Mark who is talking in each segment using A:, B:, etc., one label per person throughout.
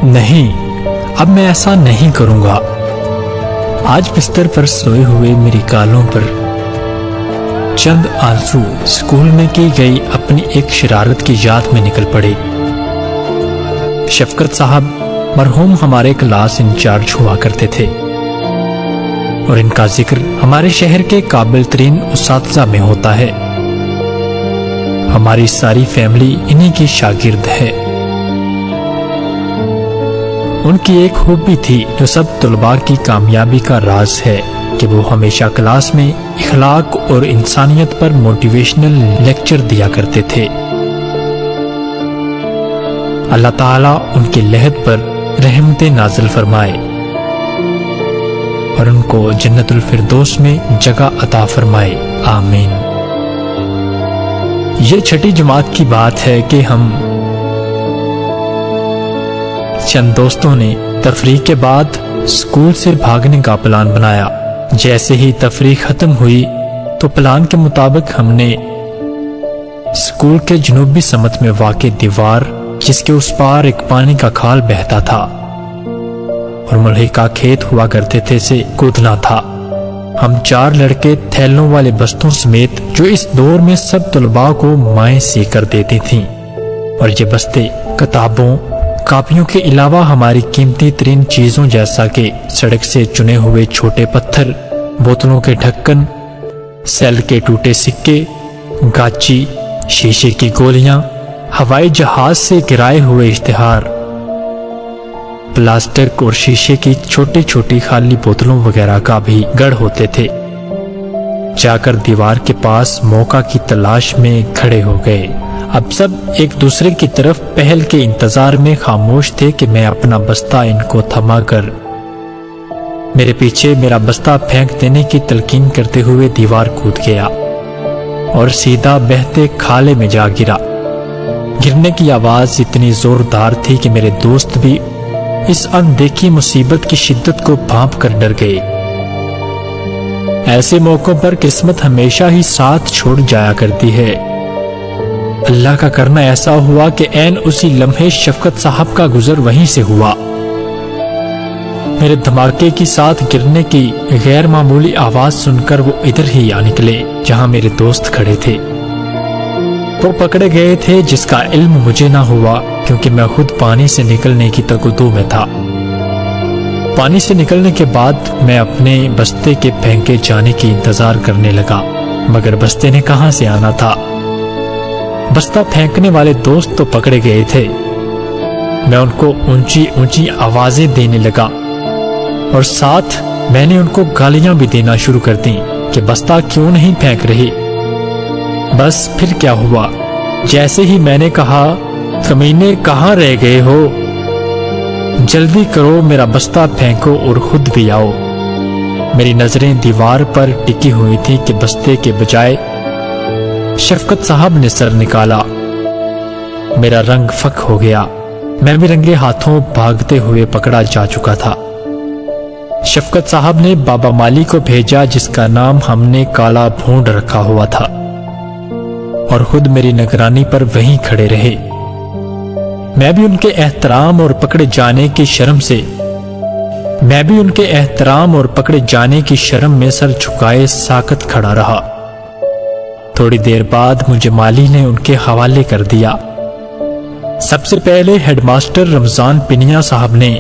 A: نہیں، اب میں ایسا نہیں کروں گا۔ آج بستر پر سوئے ہوئے میری گالوں پر چند آنسو اسکول میں کی گئی اپنی ایک شرارت کی یاد میں نکل پڑے۔ شفقت صاحب مرحوم ہمارے کلاس انچارج ہوا کرتے تھے اور ان کا ذکر ہمارے شہر کے قابل ترین اساتذہ میں ہوتا ہے۔ ہماری ساری فیملی انہی کی شاگرد ہے۔ ان کی ایک خوبی تھی جو سب طلباء کی کامیابی کا راز ہے کہ وہ ہمیشہ کلاس میں اخلاق اور انسانیت پر موٹیویشنل لیکچر دیا کرتے تھے۔ اللہ تعالیٰ ان کے لحد پر رحمت نازل فرمائے اور ان کو جنت الفردوس میں جگہ عطا فرمائے، آمین۔ یہ چھٹی جماعت کی بات ہے کہ ہم چند دوستوں نے تفریح کے بعد اسکول سے بھاگنے کا پلان بنایا۔ جیسے ہی تفریح ختم ہوئی تو پلان کے مطابق ہم نے اسکول کے جنوبی سمت میں واقع دیوار، جس کے اس پار ایک پانی کا کھال بہتا تھا اور ملحقہ کھیت ہوا کرتے تھے، سے کودنا تھا۔ ہم 4 لڑکے تھیلوں والے بستوں سمیت، جو اس دور میں سب طلباء کو مائیں سی کر دیتی تھیں، اور یہ بستے کتابوں کاپیوں کے علاوہ ہماری قیمتی ترین چیزوں جیسا کہ سڑک سے چنے ہوئے چھوٹے پتھر، بوتلوں کے ڈھکن، سیل کے ٹوٹے سکے، گاچی، شیشے کی گولیاں، ہوائی جہاز سے گرائے ہوئے اشتہار، پلاسٹک اور شیشے کی چھوٹی چھوٹی خالی بوتلوں وغیرہ کا بھی گڑھ ہوتے تھے۔ جا کر دیوار کے پاس موقع کی تلاش میں کھڑے ہو گئے۔ اب سب ایک دوسرے کی طرف پہل کے انتظار میں خاموش تھے کہ میں اپنا بستہ ان کو تھما کر میرے پیچھے میرا بستہ پھینک دینے کی تلقین کرتے ہوئے دیوار کود گیا اور سیدھا بہتے کھالے میں جا گرا۔ گرنے کی آواز اتنی زوردار تھی کہ میرے دوست بھی اس اندیکھی مصیبت کی شدت کو بھانپ کر ڈر گئے۔ ایسے موقعوں پر قسمت ہمیشہ ہی ساتھ چھوڑ جایا کرتی ہے۔ اللہ کا کرنا ایسا ہوا کہ عین اسی لمحے شفقت صاحب کا گزر وہیں سے ہوا۔ میرے دھماکے کی ساتھ گرنے کی غیر معمولی آواز سن کر وہ ادھر ہی آ نکلے جہاں میرے دوست کھڑے تھے۔ وہ پکڑے گئے تھے جس کا علم مجھے نہ ہوا، کیونکہ میں خود پانی سے نکلنے کی تگودو میں تھا۔ پانی سے نکلنے کے بعد میں اپنے بستے کے پھینکے جانے کی انتظار کرنے لگا، مگر بستے نے کہاں سے آنا تھا۔ بستہ پھینکنے والے دوست تو پکڑے گئے تھے۔ میں ان کو اونچی اونچی آوازیں دینے لگا اور ساتھ میں نے ان کو گالیاں بھی دینا شروع کر دیں کہ بستہ کیوں نہیں پھینک رہے۔ بس پھر کیا ہوا، جیسے ہی میں نے کہا کمینے کہاں رہ گئے ہو، جلدی کرو میرا بستہ پھینکو اور خود بھی آؤ۔ میری نظریں دیوار پر ٹکی ہوئی تھی کہ بستے کے بجائے شفقت صاحب نے سر نکالا۔ میرا رنگ فک ہو گیا، میں بھی رنگے ہاتھوں بھاگتے ہوئے پکڑا جا چکا تھا۔ شفقت صاحب نے بابا مالی کو بھیجا، جس کا نام ہم نے کالا بھونڈ رکھا ہوا تھا، اور خود میری نگرانی پر وہیں کھڑے رہے۔ میں بھی ان کے احترام اور پکڑے جانے کی شرم میں سر جھکائے ساکت کھڑا رہا۔ تھوڑی دیر بعد مجھے مالی نے ان کے حوالے کر دیا۔ سب سے پہلے ہیڈ ماسٹر رمضان پنیا صاحب نے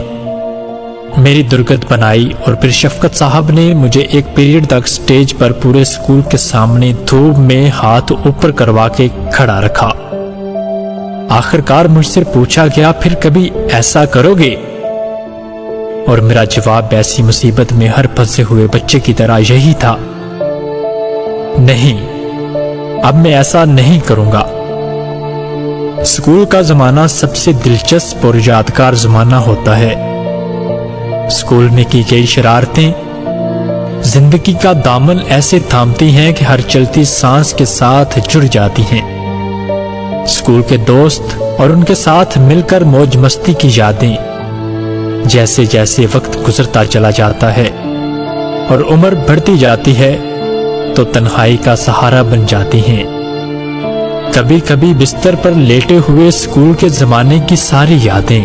A: میری درگت بنائی، اور پھر شفقت صاحب نے مجھے ایک پیریڈ تک سٹیج پر پورے اسکول کے سامنے دھوپ میں ہاتھ اوپر کروا کے کھڑا رکھا۔ آخر کار مجھ سے پوچھا گیا، پھر کبھی ایسا کرو گے؟ اور میرا جواب ایسی مصیبت میں ہر پھنسے ہوئے بچے کی طرح یہی تھا، نہیں، اب میں ایسا نہیں کروں گا۔ اسکول کا زمانہ سب سے دلچسپ اور یادگار زمانہ ہوتا ہے۔ اسکول میں کی گئی شرارتیں زندگی کا دامن ایسے تھامتی ہیں کہ ہر چلتی سانس کے ساتھ جڑ جاتی ہیں۔ اسکول کے دوست اور ان کے ساتھ مل کر موج مستی کی یادیں، جیسے جیسے وقت گزرتا چلا جاتا ہے اور عمر بڑھتی جاتی ہے تو تنہائی کا سہارا بن جاتی ہیں۔ کبھی کبھی بستر پر لیٹے ہوئے اسکول کے زمانے کی ساری یادیں